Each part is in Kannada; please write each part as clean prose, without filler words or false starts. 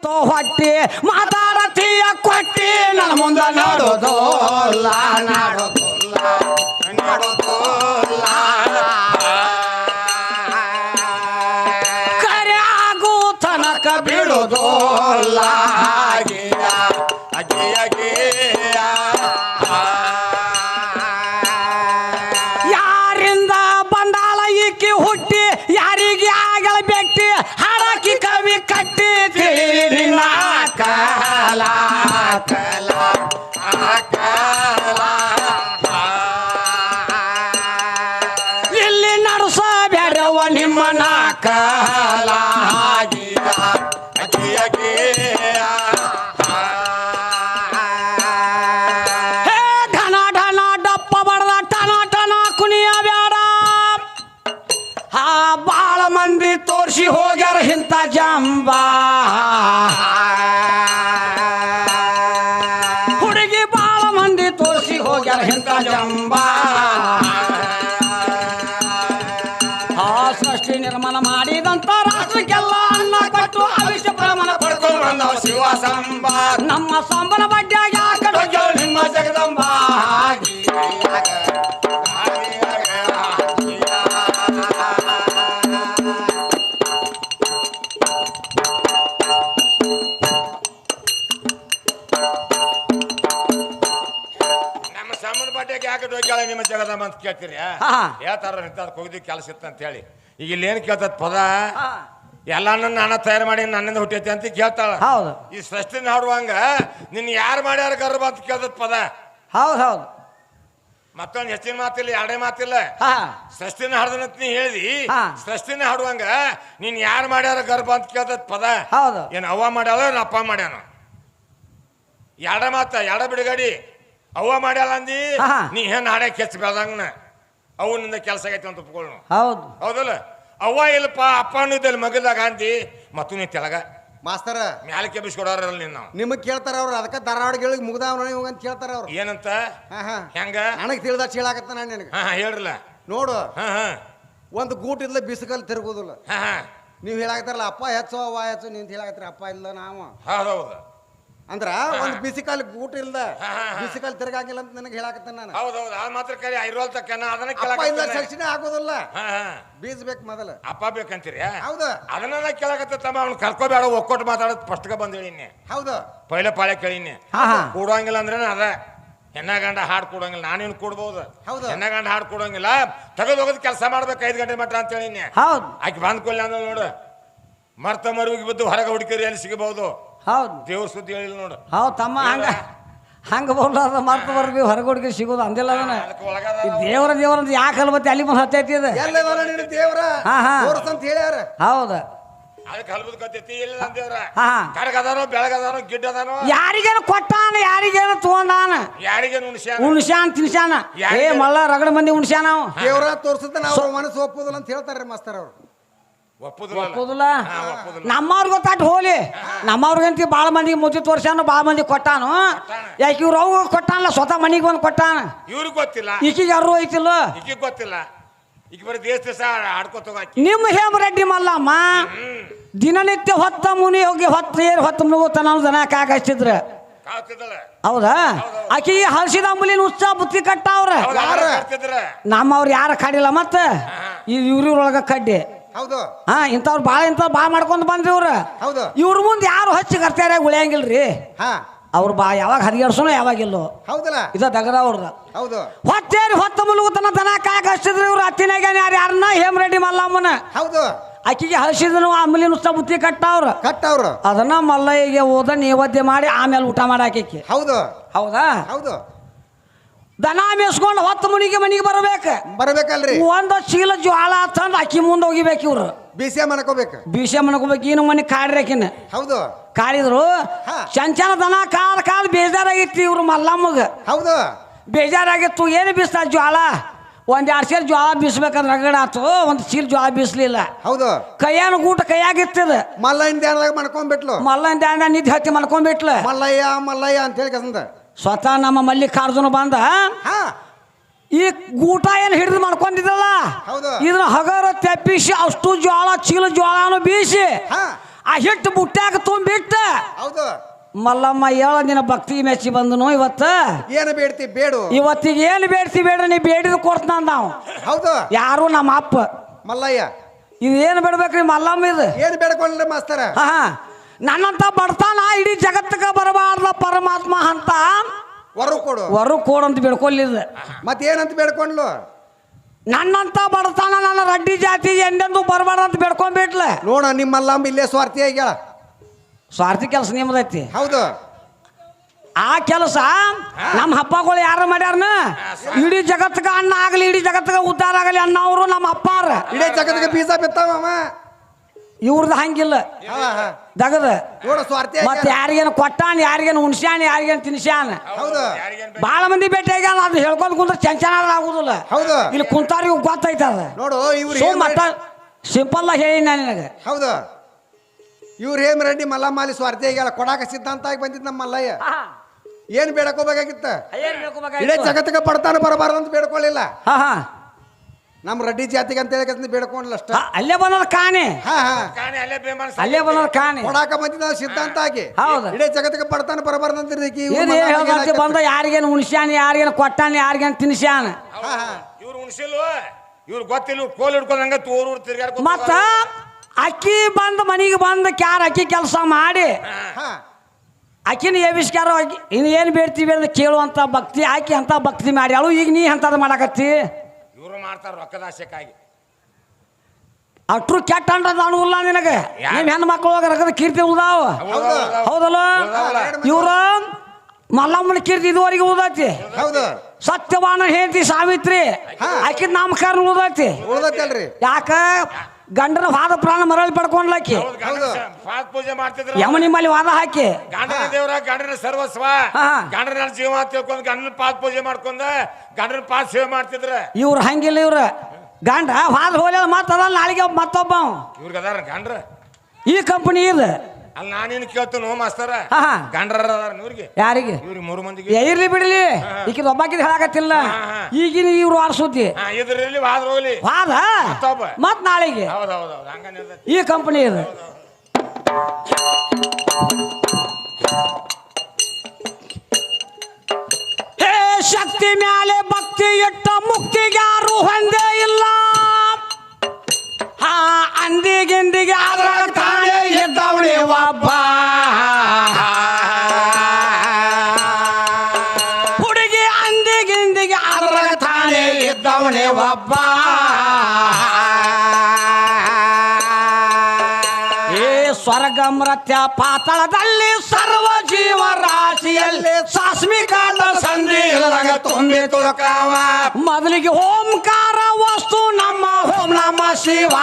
ತೋ ಹೊಟ್ಟಿ ಮಾತಾಡತೀಯ ಕೊಟ್ಟಿ ನನ್ನ ಮುಂದೆ ನೋಡೋದೋಲ್ಲ ನೋಡೋದೋಲ್ಲ ನೋಡೋದೋಲ್ಲ ಕರೆ ಆಗು ತನಕ ಬಿಡೋದೋಲ್ಲ ಯಾರಿಂದ ಬಂದಾಳ ಈಕಿ ಹುಟ್ಟಿ ಯಾರಿಗೆ ಆಗಲ ಬೆಟ್ಟಿ ಹಾಡಾಕಿ ಕವಿ ಕಟ್ಟಿ ತಿಳಿನ ಕಾಲ ಕಾಲ ಇಲ್ಲಿ ನಡೆಸ ಬ್ಯಾಡವ ನಿಮ್ಮನ ಕಾಲ ತೋರ್ಸಿ ಹೋಗ್ಯಾರ ಇಂಥ ಜಂಬ ಹುಡುಗಿ ಬಾಳ ಮಂದಿ ತೋರ್ಸಿ ಹೋಗ್ಯಾರ ಇಂಥ ಜಂಬ ಆ ಸೃಷ್ಟಿ ನಿರ್ಮಾಣ ಮಾಡಿದಂತ ರಾಷ್ಟ್ರಕ್ಕೆಲ್ಲ ಅನ್ನ ಕೊಟ್ಟು ಅವಿಷ್ಯ ಪ್ರಮಾಣ ಪಡ್ಕೊಂಡು ಬಂದವ ಶಿವ ಸಂಬ ನಮ್ಮ ಸಂಬನ ಬಡ್ಡಿಯಾಗಿ ಆ ಕಡೆ ನಿಮ್ಮ ಜಗದಂಬ ನಿಮ್ಮ ಜಗದಮ್ಮ ಅಂತ ಕೇಳ್ತೀರಿ ಹೇಳ್ತಾರ ಹೋಗಿದ್ವಿ ಕೆಲಸ ಇತ್ತ ಅಂತ ಹೇಳಿ ಈಗ ಇಲ್ಲಿ ಏನ್ ಕೇಳ್ತದ ಪದ ಎಲ್ಲಾನು ನಾನ ತಯಾರು ಮಾಡಿ ನನ್ನಿಂದ ಹುಟ್ಟೈತಿ ಅಂತ ಕೇಳ್ತಾಳ ಈ ಸೃಷ್ಟಿನ ಹಾಡುವಂಗ ನಿನ್ ಯಾರು ಮಾಡ್ಯಾರ ಗರ್ಭ ಅಂತ ಕೇಳ್ತದ ಪದ ಹೌದು ಹೌದು ಮತ್ತೊಂದು ಹೆಚ್ಚಿನ ಮಾತಿಲ್ಲ ಎರಡೇ ಮಾತಿಲ್ಲ ಸೃಷ್ಟಿನ ಹಾಡ್ದನಂತ ನೀ ಹೇಳಿದಿ ಸೃಷ್ಟಿನ ಹಾಡುವಂಗ ನೀನ್ ಯಾರು ಮಾಡ್ಯಾರ ಗರ್ಭ ಅಂತ ಕೇಳ್ತದ ಪದ ಏನ್ ಅವ್ವ ಮಾಡ್ಯಾಳ ಅಪ್ಪ ಮಾಡ್ಯಾನ ಎಡ ಮಾತ ಎಡ ಬಿಡುಗಡಿ ಅವ್ವ ಮಾಡ್ಯಾಳ ಅಂದಿ ನೀ ಏನ್ ಹಾಡ ಕೆಚ್ಚ ಬೆಳ್ದಂಗನ ಅವನಿಂದ ಕೆಲಸ ಆಗೈತಿ ಅಂತ ಒಪ್ಕೊಳ್ಳೋಣ ಹೌದು ಹೌದಲ್ಲ ಅವ್ವ ಇಲ್ಲಪ್ಪ ಅಪ್ಪ ಅನ್ನೋದಲ್ಲಿ ಮಗದಾಗ ಅಂದಿ ಮತ್ತು ನೀ ತೆಳಗ ಮಾಸ್ತರ ಮ್ಯಾಲ ಕೆಬ್ಬಿಸ್ಕೊಡೋರಲ್ಲ ನೀನ್ ನಾವು ನಿಮಗ್ ಕೇಳ್ತಾರ ಅವ್ರು ಅದಕ್ಕೆ ಧಾರವಾಡಗಳಿಗೆ ಮುಗ್ದಾವ್ ಅಂತ ಕೇಳ್ತಾರ ಅವ್ರು ಏನಂತ ಹೆಂಗ ನನಗ್ ತಿಳಿದ ಚೀಳಾಕತ್ತ ನಾನು ನಿನಗೆ ಹೇಳ್ರಲ್ಲ ನೋಡು ಒಂದು ಗೂಟ್ ಇದ್ಲ ಬಿಸಿಕಲ್ ತಿರುಗುದಿಲ್ಲ ನೀವ್ ಹೇಳಾಕತ್ತಾರಲ್ಲ ಅಪ್ಪ ಹೆಚ್ಚು ಅವ್ವ ಹೆಚ್ಚು ನೀನ್ ಹೇಳಾಕತ್ತೀರ ಅಪ್ಪ ಇಲ್ಲ ನಾವು ಹೌದು ಅಂದ್ರ ಒಂದ್ ಬಿಸಿಕಾಲ್ ಗೂಟ ಇಲ್ದ ಬಿಸಿಕಾಲ್ ತಿರ್ಗಾಗಿಲ್ಲ ಅಂತ ನನಗೆ ಹೇಳಾಕತ್ತ ನಾನು ಹೌದೌದು ಆ ಮಾತ್ರ ಕರಿ ಐರೋಲ್ ತಕ್ಕನ ಅದನ್ನ ಕೇಳಾಕತ್ತೀನಿ ಆಗೋದಿಲ್ಲ ಬೀಜ ಬೇಕು ಮೊದಲ ಅಪ್ಪ ಬೇಕಂತೀರಿ ಹೌದು ಅದನ್ನ ಕೇಳಾಕತ್ತ ತಮ್ಮ ಅವ್ನು ಕರ್ಕೋಬೇಡ ಒಕ್ಕೊಟ್ಟು ಮಾತಾಡೋದು ಫಸ್ಟ್ಗ ಬಂದ್ ಹೇಳಿನಿ ಹೌದು ಪೈಲೆ ಪಾಳೆ ಕೇಳಿನಿ ಕೂಡಂಗಿಲ್ಲ ಅಂದ್ರೆ ಅದ ಹೆಣ್ಣ ಗಂಡ ಹಾಡು ಕೊಡಂಗಿಲ್ಲ ನಾನೇನು ಕೊಡ್ಬೋದು ಹೆಣ್ಣ ಗಂಡ ಹಾಡು ಕೊಡಂಗಿಲ್ಲ ತೆಗೆದೋಗದ್ ಕೆಲಸ ಮಾಡ್ಬೇಕು 5 ಗಂಟೆ ಮಟ್ಟ ಅಂತ ಹೇಳಿನಿ ಆಕೆ ಬಂದ್ ಕೊಲ್ಲ ಅಂದ್ರೆ ನೋಡು ಮರ್ತ ಮರುವಿಗೆ ಬಿದ್ದು ಹೊರಗೆ ಹುಡುಕಿರಿ ಎಲ್ಲಿ ಸಿಗಬಹುದು ಹೌದು ದೇವ್ರ ಸುದ್ದಿ ಹೇಳಿಲ್ಲ ನೋಡು ಹೌದು ತಮ್ಮ ಹಂಗ ಹಂಗ ಬೋಲ್ದ ಮರ್ತವರ್ಗು ಹೊರಗುಡ್ಗೆ ಸಿಗೋದು ಅಂದಿಲ್ಲ ಅದನ್ನ ದೇವರ ದೇವರ ಯಾಕೆ ಅಲ್ಬತ್ತಿ ಅಲ್ಲಿ ಬಂದು ಹತ್ತೈತಿ ಅದು ದೇವ್ರ ಅಂತ ಹೇಳ್ಯಾರ ಹೌದು ಅದಕ್ಕೆ ಹಲ್ಬದ್ ಕತ್ತೈತಿ ಇಲ್ಲ ದೇವ್ರ ಕರಗದಾನೋ ಬೆಳಗದಾನೋ ಗಿಡ್ಡದಾನೋ ಯಾರಿಗೇನು ಕೊಟ್ಟಾನ ಯಾರಿಗೇನು ತಗೊಂಡಾನ ಯಾರಿಗೇನು ಉಣ್ಸ್ಯಾನ ತಿನ್ಸ್ಯಾನ ಏ ಮಳ್ಳ ರಗಡ ಮಂದಿ ಉಣ್ಸ್ಯಾನ ನಾವು ದೇವ್ರ ತೋರ್ಸುತ್ತ ನಾವು ಮನಸ್ಸು ಒಪ್ಪುದಿಲ್ಲ ಅಂತ ಹೇಳ್ತಾರ್ರಿ ಮಾಸ್ತರ್ ಅವ್ರು ಒಪ್ಪುದಿಲ್ಲ ನಮ್ಮವ್ರಿಗೆ ಗೊತ್ತಾಟ್ ಹೋಲಿ ನಮ್ಮವ್ರಿಗಂತ ಬಾಳ ಮಂದಿಗೆ ಮುದ್ದೆ ತೋರ್ಸ್ಯಾನು ಬಾಳ ಮಂದಿ ಕೊಟ್ಟಾನು ಯಾಕೆ ಇವ್ರು ಅವು ಕೊಟ್ಟಾನಲ್ಲ ಸ್ವತಃ ಮನಿಗೆ ಬಂದು ಕೊಟ್ಟಾನ ಇವ್ರಿಗೆ ಗೊತ್ತಿಲ್ಲ ಈಕಿಗೆ ಯಾರು ಐತಿಲ್ಲ ಈಕಿಗೆ ಗೊತ್ತಿಲ್ಲ ಈಗ ಬರೀ ದೇಶ ಆಡ್ಕೋತ ನಿಮ್ಮ ಹೇಮರೆಡ್ಡಿ ಮಲ್ಲಮ್ಮ ದಿನನಿತ್ಯ ಹೊತ್ತ ಮುನಿ ಹೋಗಿ ಹೊತ್ತು ಮುಗುತ್ತಾನ ಜನ ಕಾಗಸ್ತಿದ್ರ ಹೌದಾ ಆಕಿ ಹಳಸಿದ ಅಂಬುಲಿನ ಉತ್ಸಾಹ ಬುತ್ತಿ ಕಟ್ಟಾವ್ರ ನಮ್ಮವ್ರು ಯಾರ ಕಡಿಲ್ಲ ಮತ್ತ ಇವ್ರೊಳಗ ಕಡ್ಡಿ ಹೌದು ಇಂಥವ್ರು ಬಾಳ ಮಾಡ್ಕೊಂಡ್ ಬಂದ್ರಿ ಇವ್ರು ಇವ್ರ ಮುಂದೆ ಯಾರು ಹಚ್ಚಿ ಕರ್ತಾರ ಉಳಿಯಂಗಿಲ್ರಿ ಅವ್ರು ಯಾವಾಗ ಹರಿಗಡ್ಸೋಣ ಯಾವಾಗಿಲ್ಲೋ ಹೌದಲ್ಲ ಇದ ದಗದ ಅವ್ರದ ಹೌದು ಹೊತ್ತೇರಿ ಹೊತ್ತ ಮುಳುಗುತನ ದನ ಕಾಯಕ ಹಚ್ಚಿದ್ರಿ ಇವ್ರು ಹತ್ತಿನಾಗ ಯಾರನ್ನ ಹೇಮರೆಡ್ಡಿ ಮಲ್ಲಮ್ಮನ ಹೌದು ಆಕಿಗೆ ಹಸಿದನು ಆಮೇಲೆ ಉತ್ಸವ ಬುತ್ತಿ ಕಟ್ಟವ್ರ ಅದನ್ನ ಮಲ್ಲಯ್ಯಗೆ ಹೋದ ನೈವೇದ್ಯ ಮಾಡಿ ಆಮೇಲೆ ಊಟ ಮಾಡಾಕಿ ಹೌದು ಹೌದಾ ಹೌದು ದನ ಮೇಸ್ಕೊಂಡು ಹೊತ್ತು ಮನಿಗೆ ಬರ್ಬೇಕಲ್ರಿ ಒಂದ ಚೀಲ ಜ್ವಾಳ ತಂದು ಅಕ್ಕಿ ಮುಂದೆ ಹೋಗಿಬೇಕು ಇವ್ರು ಬೀಸೆ ಮನ್ಕೋಬೇಕು ಇನ್ನು ಮನೆ ಕಾಡ್ರಕಿನ ಹೌದು ಕಾಡಿದ್ರು ಚಂಚನ ದನ ಕಾಲ್ ಬೇಜಾರಾಗಿತ್ತು ಇವ್ರು ಮಲ್ಲಮ್ಮಗ ಹೌದು ಬೇಜಾರಾಗಿತ್ತು ಏನು ಬೀಸ್ತಾ ಜ್ವಾಳ ಒಂದ್ 2 ಸೇರ್ ಜ್ವಾಳ ಬೀಸ್ಬೇಕಂದ್ರೆ ರಗಡ ಆತು ಒಂದ್ ಚೀಲ ಜ್ವಾಳ ಬೀಸ್ಲಿಲ್ಲ ಹೌದು ಕೈಯಾನ ಗೂಟ ಕೈಯಾಗಿತ್ತದ ಮಲ್ಲಯ್ಯನ ಧ್ಯಾನದಾಗ ಮಲ್ಕೊಂಡ್ಬಿಟ್ಲು ನಿದ್ದೆ ಹತ್ತಿ ಮಲ್ಕೊಂಡ್ಬಿಟ್ಲು ಮಲ್ಲಯ್ಯ ಅಂತ ಹೇಳಿ ಸ್ವತಃ ನಮ್ಮ ಮಲ್ಲಿಕಾರ್ಜುನ ಬಂದ ಈ ಗೂಟ ಏನು ಹಿಡಿದು ಮಾಡ್ಕೊಂಡಿದ್ದಲ್ಲ ಇದನ್ನ ಹಗರ ತೆಪ್ಪಿಸಿ ಅಷ್ಟು ಜ್ವಾಳ ಚೀಲ ಜ್ವಾಳನು ಬೀಸಿ ಆ ಹಿಟ್ಟು ಬುಟ್ಟ್ಯಾಗ ತುಂಬಿಟ್ಟ ಮಲ್ಲಮ್ಮ ಹೇಳ ನಿನ್ನ ಭಕ್ತಿಗೆ ಮೆಚ್ಚಿ ಬಂದನು ಇವತ್ತ ಏನು ಬೇಡ್ತಿ ಬೇಡು ಇವತ್ತಿಗೆ ಏನು ಬೇಡ್ತಿ ಬೇಡ ನೀ ಬೇಡಿದ ಕೊಡ್ತಾನ ನಾವು ಹೌದು ಯಾರು ನಮ್ಮ ಅಪ್ಪ ಮಲ್ಲಯ್ಯ ಇದು ಏನು ಬೇಡ್ಬೇಕ್ರಿ ಮಲ್ಲಮ್ಮ ಇದು ಏನು ಬೇಡ್ಕೊಂಡ್ರಿ ಮಾಸ್ತರ ಹಾ ನನ್ನಂತ ಬಡ್ತಾನ ಇಡೀ ಜಗತ್ತಿಗೆ ಬರಬಾರ್ದ ಪರಮಾತ್ಮ ಅಂತ ವರ ಕೊಡು ಅಂತ ಬೇಡ್ಕೊಲ್ಲಿದ ಮತ್ತೇನಂತ ಬೇಡ್ಕೊಂಡ್ಲು ನನ್ನಂತ ಬಡತಾನ ನನ್ನ ರಡ್ಡಿ ಜಾತಿ ಎಂದೆಂದು ಬರಬಾರ್ದು ಅಂತ ಬೇಡ್ಕೊಂಡ್ಬಿಟ್ಲ ನೋಡ ನಿಮ್ಮಲ್ಲಮ್ಮ ಇಲ್ಲೇ ಸ್ವಾರ್ಥಿ ಆಗ್ಯಾಳ ಸ್ವಾರ್ಥಿ ಕೆಲಸ ನಿಮ್ಮದೈತಿ ಹೌದು ಆ ಕೆಲಸ ನಮ್ಮ ಹಬ್ಬಗಳು ಯಾರು ಮಾಡ್ಯಾರನ ಇಡೀ ಜಗತ್ತಿಗೆ ಅನ್ನ ಆಗಲಿ ಇಡೀ ಜಗತ್ತಿಗೆ ಉದ್ಧಾರ ಆಗಲಿ ಅನ್ನೋರು ನಮ್ಮ ಅಪ್ಪಾರ ಇಡೀ ಜಗತ್ತಿಗೆ ಬೀಜ ಬಿತ್ತಾವ ಇವ್ರದ್ದು ಹಂಗಿಲ್ಲ ದಗದ ನೋಡ ಸ್ವಾರ್ಥಿ ಮತ್ತೆ ಯಾರಿಗೇನು ಕೊಟ್ಟಾನ ಯಾರಿಗೇನು ಉಣ್ಸ್ಯಾನ ಯಾರಿಗೇನು ತಿನ್ಸ್ಯಾನ ಹೌದು ಬಾಳ ಮಂದಿ ಭೇಟಿ ಆಗ್ಯಾನ ಅದು ಹೇಳ್ಕೊಂಡ್ ಕುಂದ್ರೆ ಚಂಚನ ಆಗುದಿಲ್ಲ ಹೌದು ಇಲ್ಲಿ ಕುಂತಾರಿಗೂ ಗೊತ್ತೈತ ಅದ ನೋಡು ಇವ್ರು ಮತ್ತ ಸಿಂಪಲ್ ಆಗಿ ಹೇಳಿ ನಾನು ನಿನಗೆ ಹೌದು ಇವ್ರು ಹೇಮರೆಡ್ಡಿ ಮಲ್ಲಮ್ಮಾಲಿ ಸ್ವಾರ್ಥಿ ಆಗ್ಯಾಳ ಕೊಡಾಕ ಸಿದ್ಧಾಂತ ಆಗಿ ಬಂದಿದ್ ನಮ್ಮ ಮಲ್ಲಯ್ಯ ಏನ್ ಬೇಡ್ಕೋಬೇಕಾಗಿತ್ತ ಇಡೀ ಜಗತ್ತಿಗೆ ಪಡ್ತಾನ ಬರಬಾರ್ದು ಅಂತ ಬೇಡ್ಕೊಳ್ಳಿಲ್ಲ ನಮ್ಮ ರೆಡ್ಡಿ ಜಾತಿಗೆ ಅಂತ ಹೇಳಿ ಬೇಡ್ಕೊಂಡ್ಲ ಅಷ್ಟ ಅಲ್ಲೇ ಬಂದದ ಕಾಣೆ ಅಲ್ಲೇ ಬಂದದ ಕಾಣೆ ಕೊಡಾಕ ಬಂದಿದ್ದ ಸಿದ್ಧಾಂತ ಆಗಿ ಹೌದು ಇಡೀ ಜಗತ್ತಿಗೆ ಪಡ್ತಾನ ಬರಬಾರ್ದು ಅಂತ ಬಂದ ಯಾರಿಗೇನು ಉಣ್ಸ್ಯಾನ ಯಾರಿಗೇನು ಕೊಟ್ಟಾನ ಯಾರಿಗೇನು ತಿನ್ಸ್ಯಾನ ಇವ್ರು ಉಣ್ಸಿಲ್ವ ಇವ್ರು ಗೊತ್ತಿಲ್ಲ ಕೋಲ್ ಹಿಡ್ಕೊಂಡಂಗ ಊರು ತಿರ್ಗಾಡ್ಕೊ ಮತ್ತ ಅಕ್ಕಿ ಬಂದ ಮನಿಗೆ ಬಂದ ಕ್ಯಾರ ಅಕ್ಕಿ ಕೆಲಸ ಮಾಡಿ ಅಕ್ಕಿನ ಏವಿಸ್ಕ್ಯಾರ ಇನ್ನು ಏನು ಬೇಡ್ತೀವಿ ಅಂತ ಕೇಳುವಂತ ಭಕ್ತಿ ಆಕಿ ಅಂತ ಭಕ್ತಿ ಮಾಡ್ಯಾಳು ಈಗ ನೀ ಅಂತದ್ ಮಾಡಕತ್ತಿ ಇವ್ರು ಮಾಡ್ತಾರ ರೊಕ್ಕದ ಆಸೆಕ್ಕಾಗಿ ಅಟ್ರು ಕೆಟ್ಟ ಅಂಡ್ರದ ಅನುಲ್ಲ ನಿನಗೆ ನಿಮ್ ಹೆಣ್ಣು ಮಕ್ಕಳು ರೊಕ್ಕದ ಕೀರ್ತಿ ಉಳ್ದಾವ ಹೌದಲ್ಲ ಇವ್ರ ಮಲ್ಲಮ್ಮನ ಕೀರ್ತಿ ಇದುವರೆಗೆ ಉಳ್ದೈತಿ ಸತ್ಯವಾನ ಹೇಳ್ತಿ ಸಾವಿತ್ರಿ ಆಕಿದ ನಾಮಕರಣ ಉಳ್ದೈತಿ ಯಾಕ ಗಂಡನ ವಾದ ಪ್ರಾಣ ಮರಳಿ ಪಡ್ಕೊಂಡ್ಲಾಕಿ ಪೂಜೆ ಮಾಡ್ತಿದ್ರು ಯಮ ನಿಮ್ಮಲ್ಲಿ ವಾದ ಹಾಕಿ ಗಂಡನ ದೇವ್ರ ಗಂಡನ ಸರ್ವಸ್ವ ಗಂಡನ ಜೀವ ತಿಳ್ಕೊಂಡ್ ಗಂಡನ ಪಾದ ಪೂಜೆ ಮಾಡ್ಕೊಂಡ ಗಂಡನ ಪಾದ ಸೇವೆ ಮಾಡ್ತಿದ್ರ ಇವ್ರು ಹಂಗಿಲ್ಲ ಇವ್ರ ಗಂಡ ವಾದ ಹೋಗ್ಲಿಲ್ಲ ಮತ್ತದಲ್ಲ ನಾಳೆಗೆ ಮತ್ತೊಬ್ಬ ಇವ್ರಿಗೆ ಅದಾರ ಗಂಡ್ರ ಈ ಕಂಪನಿ ಇದು ಅಲ್ಲಿ ನಾನೇನು ಕೇಳ್ತೇನೆ ಮಾಸ್ತರ ಗಂಡ್ರ ಇವ್ರಿಗೆ ಯಾರಿಗೆ ಇವ್ರಿಗೆ 3 ಮಂದಿಗೆ ಇರ್ಲಿ ಬಿಡ್ಲಿ ಈಕಿದ ಒಬ್ಬಾಕಿದ್ ಹೇಳಕತ್ತಿಲ್ಲ ಈಗಿನ ಇವ್ರು ಆಡ್ಸುದ್ದಿ ಇದ್ರಲ್ಲಿ ವಾದ ಹೋಗ್ಲಿ ವಾದ ಮತ್ ನಾಳೆಗೆ ಈ ಕಂಪನಿ ಇದು ಹೇ ಶಕ್ತಿ ಮ್ಯಾಲೆ ಭಕ್ತಿ ಇಟ್ಟ ಮುಕ್ತಿಗ್ಯಾರು ಹೊಂದೇ ಇಲ್ಲ ಅಂದಿಗಿಂದಿಗೆ ಅದ್ರಾಗ ತಾನೇ ಎದ್ದವಳಿ ಒಬ್ಬ ಹುಡುಗಿ ಅಂದಿಗಿಂದಿಗೆ ಅದ್ರಾಗ ತಾನೇ ಎದ್ದವಳಿ ಒಬ್ಬ ಸ್ವರ್ಗ ಮೃತ್ಯ ಪಾತಾಳದಲ್ಲಿ ಸರ್ವ ಜೀವ ರಾಶಿಯಲ್ಲಿ ಸಾಸ್ಮಿಕಾದ ಸಂಧಿ ತುಂಬಿ ತುಳಕಾವ ಮೊದಲಿಗೆ ಓಂಕಾರ ವಸ್ತು ನಮ್ಮ ಓಂ ನಮ ಶಿವ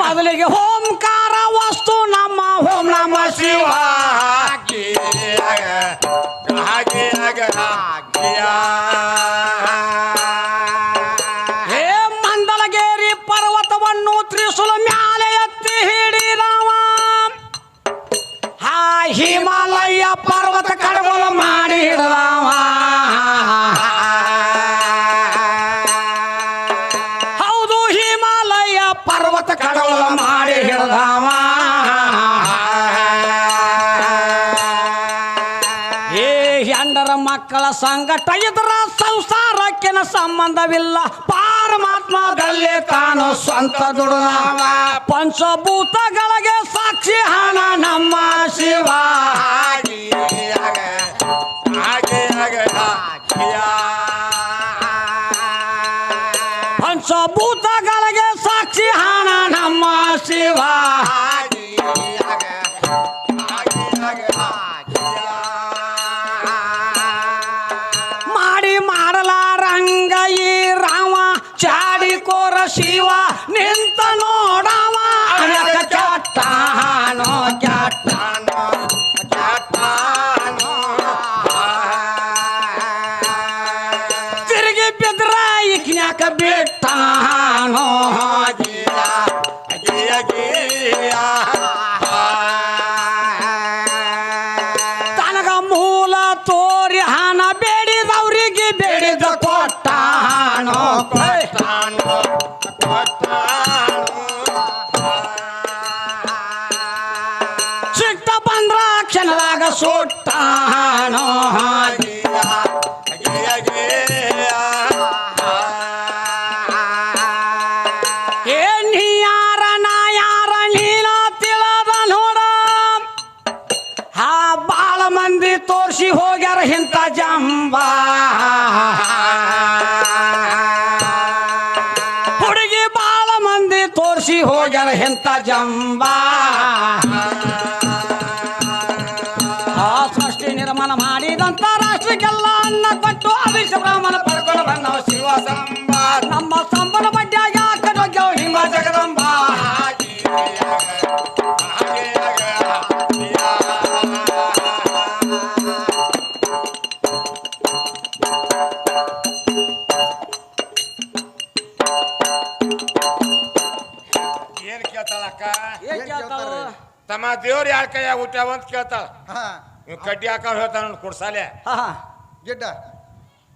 ಮೊದಲಿಗೆ ಓಂಕಾರ ವಸ್ತು ನಮ್ಮ ಓಂ ನಮ ಶಿವ ಮಂದಲಗೇರಿ ಪರ್ವತವನ್ನು ತ್ರಿಶೂಲ ಮ್ಯಾಲೆ ಎತ್ತಿ ಹಿಡಿದವ ಹಿಮಾಲಯ ಪರ್ವತ ಕಡಗೋಲ ಮಾಡಿ ಹಿಡಿದವ ಹೌದು ಹಿಮಾಲಯ ಪರ್ವತ ಕಡಗೋಲ ಮಾಡಿ ಹಿಡಿದವ ಹೆಂಡರ ಮಕ್ಕಳ ಸಂಗಟ ಇದರ ಸಂಸಾರಕ್ಕೆನ ಸಂಬಂಧವಿಲ್ಲ ಪರಮಾತ್ಮದಲ್ಲೇ ತಾನು ಸ್ವಂತ ದುಡಿದವ ಪಂಚಭೂತಗಳಿಗೆ ಸಾಕ್ಷಿ ಹಣ ನಮ್ಮ ಶಿವ ಪಂಚಭೂತಗಳಿಗೆ ಸಾಕ್ಷಿ ಹಣ ನಮ್ಮ ಶಿವ ಮಾಡಲಾರಂಗ ಈ ರಾಮ ಚಾಡಿಕೋರ ಶಿವ ನಿಂತ ನೋಡವ ಕ್ಯಾಟಾನೋ ಕ್ಯಾಟಾನೋ ಕ್ಯಾಟಾನೋ ತಿರುಗಿ ಬಿದ್ರ ಇಕ್ನ್ಯಾಕ ಬಿಟ್ಟಾನೋ ತನಗ ಮೂಲ ತೋರಿ ಹಣ ಬೇಡಿದವ್ರಿಗೆ ಬೇಡಿದ ಕೊಟ್ಟಾನೋ ಕೊಟ್ಟಾನೋ ಸುಟ್ಟಾನೋ ನೀ ಯಾರ ನಾ ಯಾರ ನೀನ ತಿಳದ ನೋಡ ಬಾಳ ಮಂದಿ ತೋರ್ಸಿ ಹೋಗ್ಯಾರ ಇಂಥ ಜಂಬ ಹುಡುಗಿ ಬಾಳ ಮಂದಿ ತೋರ್ಸಿ ಹೋಗ್ಯಾರ ಇಂಥ ಜಂಬ ಸೃಷ್ಟಿ ನಿರ್ಮಾಣ ಮಾಡಿದಂತ ರಾಷ್ಟ್ರಕ್ಕೆಲ್ಲ ಅನ್ನ ಕೊಟ್ಟು ಅಭಿಶ್ರಮಣ ಪಡ್ಕೊಂಡು ಬಂದ ಶಿವ ಸಂಬ ನಮ್ಮ ಸಂಬಳ ಬಡ್ಡಿಯಾಗ ಹಾಕದೋಗ್ಯವ ಹಿಂಗ ಜಗದಂಬ ಏನ್ ಕೇಳ್ತಾಳಕ್ಕ ಏನ್ ಕೇಳ್ತಾಳು ತಮ್ಮ ದೇವ್ರ ಯಾರ ಕೈಯಾಗ ಹುಟ್ಟ್ಯಾವ ಅಂತ ಕೇಳ್ತಾಳ ಹಾ ನೀವು ಕಡ್ಡಿ ಹಾಕೊಂಡ್ ಹೇಳ್ತಾನ ಕುಡ್ಸಾಲೆ ಗಿಡ್ಡ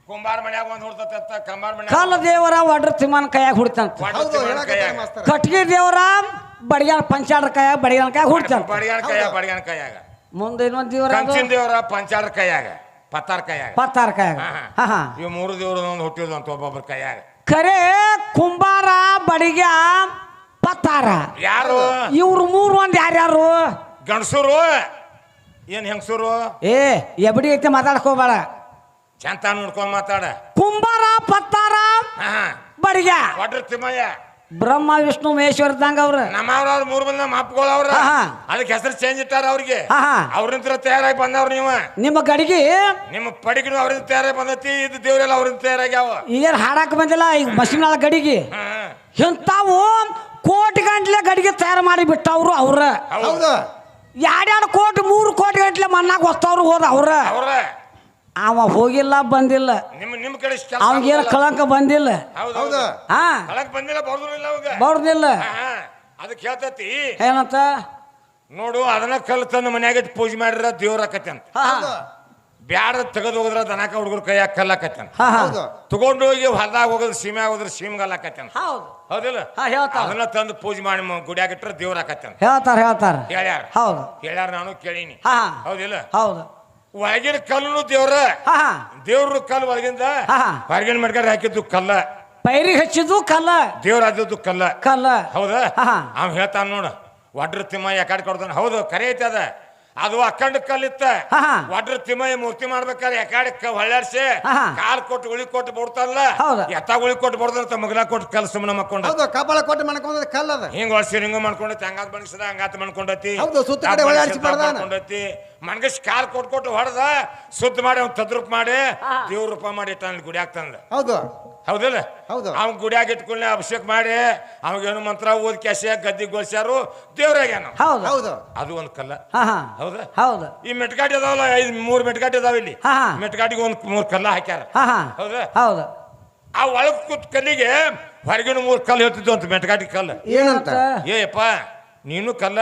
ಕುಂಬಾರ ಮನ್ಯಾಗ ಒಂದ್ ಹುಡ್ತತೆ ಅಂತ ಕಂಬಾರ ಕಾಲ ಮನ್ಯಾಗ ದೇವರ ಒಡ್ರ ತಿಮ್ಮನ ಕೈಯಾಗ ಹುಡ್ತಂತ ಹೌದು ಹೇಳಕತ್ತಾರೆ ಮಾಸ್ತರ. ಕಟ್ಗಿ ದೇವರ ಬಡಿಯಾನ ಪಂಚಾಡ್ರ ಕೈಯಾಗ ಬಡಿಯಾನ ಕೈಯಾಗ ಹುಡ್ತಂತ ಬಡಿಯಾನ ಕೈಯಾಗ ಮುಂದೆ ಇನ್ನೊಂದ್ ದೇವರ ಕಂಚಿನ ದೇವರ ಪಂಚಾಡ್ರ ಕೈಯಾಗ ಪತ್ತಾರ ಕೈಯಾಗ ಪತ್ತಾರ ಕೈಯಾಗ ಇವ್ ಮೂರು ದೇವ್ರ ಒಂದು ಹುಟ್ಟಿದ್ ಅಂತ ಒಬ್ಬೊಬ್ರ ಕೈಯಾಗ ಖರೆ ಕುಂಬಾರ ಬಡಿಗ ಪತ್ತಾರ ಯಾರು ಇವ್ರು ಮೂರು ಒಂದ್ ಯಾರ್ಯಾರು ಗಂಡಸೂರು ಏನ್ ಹೆಂಗಸೂರು ಏ ಎಬಡಿ ಐತೆ ಮಾತಾಡ್ಕೋಬೇಡ ಚಂತ ನೋಡ್ಕೊಂಡ್ ಮಾತಾಡ ಕುಂಬಾರ ಪತ್ತಾರ ಬಡಿಗ ಒಡ್ರ ತಿಮ್ಮಯ್ಯ ಬ್ರಹ್ಮ ವಿಷ್ಣು ಮಹೇಶ್ವರ ಇದ್ದಂಗ ಅವ್ರ ನಮ್ಮವ್ರ ಮೂರ್ ಮಂದಿ ನಮ್ಮ ಅಪ್ಪಗಳು ಅವ್ರ ಆಹಾ. ಅದಕ್ಕೆ ಹೆಸರು ಚೇಂಜ್ ಇಟ್ಟಾರ ಅವ್ರಿಗೆ ಆಹಾ. ಅವ್ರಿಂದ ತಯಾರಾಗಿ ಬಂದವ್ರ ನೀವು ನಿಮ್ಮ ಗಡಿಗೆ ನಿಮ್ಮ ಪಡಿಗಿನೂ ಅವ್ರಿಂದ ತಯಾರಾಗಿ ಬಂದೈತಿ ಇದು ದೇವ್ರೆಲ್ಲ ಅವ್ರಿಂದ ತಯಾರಾಗ್ಯಾವ ಈಗೇನ್ ಹಾಡಾಕ ಬಂದಿಲ್ಲ ಈಗ ಮಸೀನಾಳ ಗಡಿಗೆ ಇಂಥವು ಕೋಟಿ ಗಂಟ್ಲೆ ಗಡಿಗೆ ತಯಾರು ಮಾಡಿ ಬಿಟ್ಟವ್ರು ಅವ್ರ ಹೌದು ಎರಡೆರಡು ಕೋಟಿ 3 ಕೋಟಿ ಗಂಟ್ಲೆ ಮಣ್ಣಾಗ ಹೊಸ್ತವ್ರು ಹೋದ ಅವ್ರ ಅವ್ರ ಅವ ಹೋಗಿಲ್ಲ ಬಂದಿಲ್ಲ ನಿಮ್ಮ ಕಡೆ ಅವನಿಗೇನು ಕಳಂಕ ಬಂದಿಲ್ಲ ಹೌದು ಹಾ ಕಳಕ್ ಬಂದಿಲ್ಲ ಬರ್ದಿಲ್ಲ ಅವಾಗ ಬಡ್ದಿಲ್ಲ ಅದಕ್ಕೆ ಹೇಳ್ತತಿ ಏನಂತ ನೋಡು ಅದನ್ನ ಕಲ್ಲು ತಂದು ಮನ್ಯಾಗ ಇಟ್ಟು ಪೂಜೆ ಮಾಡಿರ ದೇವ್ರ ಆಕತಿ ಅಂತ ಹೌದು ಬ್ಯಾಡ ತೆಗೆದು ಹೋದ್ರ ದನಕ ಹುಡುಗರ ಕೈಯಾಗ ಕಲ್ಲಾಕತಿ ಅಂತ ಹಾ ಹಾ ಹೌದು ತಗೊಂಡು ಹೋಗಿ ಹೊಲ್ದಾಗ ಹೋಗೋದು ಸೀಮೆ ಹೋದ್ರ ಸೀಮ್ಗಲ್ಲಾಕತಿ ಅಂತ ಹೌದು ಹೌದಿಲ್ಲ ಹಾ ಹೇಳ್ತಾರ ಅದನ್ನ ತಂದು ಪೂಜೆ ಮಾಡಿ ಗುಡಿಯಾಗ ಇಟ್ರೆ ದೇವ್ರ ಆಕತಿ ಅಂತ ಹೇಳ್ತಾರ ಹೇಳ್ಯಾರ ಹೌದು ಹೇಳ್ಯಾರ ನಾನು ಕೇಳೀನಿ ಹಾ ಹೌದಿಲ್ಲ ಹೌದು ಒಳಗಿನ ಕಲ್ಲು ದೇವ್ರ ಹಾ ಹಾ ದೇವ್ರ ಕಲ್ಲು ಒಳಗಿಂದ ಹಾ. ಹೊರಗಿನ ಮಡ್ಗಾರ ಹಾಕಿದ್ದು ಕಲ್ಲ ಪೈರಿಗೆ ಹಚ್ಚಿದ್ದು ಕಲ್ಲ ದೇವ್ರ ಆದದ್ದು ಕಲ್ಲ ಕಲ್ಲ ಹೌದಾ ಹಾ. ಅವ್ ಹೇಳ್ತಾನ ನೋಡು ಒಡ್ರ ತಿಮ್ಮ ಯಾಕಡೆ ಕೊಡ್ತಾನ ಹೌದು ಕರೆ ಐತೆ ಅದ ಅದು ಅಖಂಡ ಕಲ್ಲಿತ್ತ ಹಾ, ಹಾ. ಒಡ್ರ ತಿಮ್ಮ ಮೂರ್ತಿ ಮಾಡ್ಬೇಕಾದ್ರೆ ಯಾಕಡೆ ಹೊಳ್ಳಾಡ್ಸಿ ಹಾ, ಹಾ. ಕಾಲ್ ಕೊಟ್ಟು ಉಳಿ ಕೊಟ್ಟು ಬಿಡ್ತಾರಲ್ಲ ಹೌದು. ಎತ್ತ ಉಳಿ ಕೊಟ್ಟು ಬಿಡ್ದಂತ ಮಗಲ ಕೊಟ್ಟು ಕಲ್ ಸುಮ್ಮನೆ ಮಕ್ಕೊಂಡ ಹೌದು ಕಪಾಳ ಕೊಟ್ಟು ಮಾಡ್ಕೊಂಡ್ ಕಲ್ಲದ ಹಿಂಗ ಹೊಳ್ಸಿ ಹಿಂಗ ಮಾಡ್ಕೊಂಡೈತಿ ಹಂಗಾತ್ ಬಣಿಸದ ಹಂಗಾತ್ ಮಾಡ್ಕೊಂಡೈತಿ ಹೌದು, ಸುತ್ತ ಕಡೆ ಹೊಳ್ಳಾಡ್ಸಿ ಬಡ್ದಾನ. ಮಾಡ್ಕೊಂಡೈತಿ ಮನ್ಗಸ್ ಕಾಲ್ ಕೊಟ್ಟು ಹೊಡೆದ ಸುದ್ದ ಮಾಡಿ ಅವ್ನ ತದ್ರೂಪ್ ಮಾಡಿ ದೇವ್ರ ರೂಪ ಮಾಡಿ ಇಟ್ಟಾನ ಗುಡಿ ಆಗ್ತಂದ ಹೌದು ಹೌದಿಲ್ಲ ಹೌದು. ಅವ್ನ ಗುಡಿಯಾಗ ಇಟ್ಕೊಂಡೆ ಅಭಿಷೇಕ ಮಾಡಿ ಅವಾಗೇನು ಮಂತ್ರ ಓದ್ ಕ್ಯಾಶ ಗದ್ದಿಗೊಳ್ಸ್ಯಾರು ದೇವ್ರಾಗ್ಯಾನ ಹೌದು ಹೌದು ಅದು ಒಂದ್ ಕಲ್ಲ ಹಾ ಹಾ ಹೌದಾ ಹೌದು ಈ ಮೆಟ್ಗಾಟಿ ಅದಾವಲ್ಲ 3 ಮೆಟ್ಗಾಟಿ ಅದಾವ ಇಲ್ಲಿ ಹಾ, ಹಾ. ಮೆಟ್ಗಾಟಿಗೆ ಒಂದ್ 3 ಕಲ್ಲ ಹಾಕ್ಯಾರ ಹಾ ಹಾ ಹೌದಾ ಹೌದು ಆ ಒಳಗ್ ಕೂತ್ ಕಲ್ಲಿಗೆ ಹೊರಗಿನ 3 ಕಲ್ಲು ಹೇಳ್ತಿದ್ವು ಅಂತ ಮೆಟ್ಗಾಟಿ ಕಲ್ಲು ಏನಂತ ಏಯಪ್ಪ ನೀನು ಕಲ್ಲ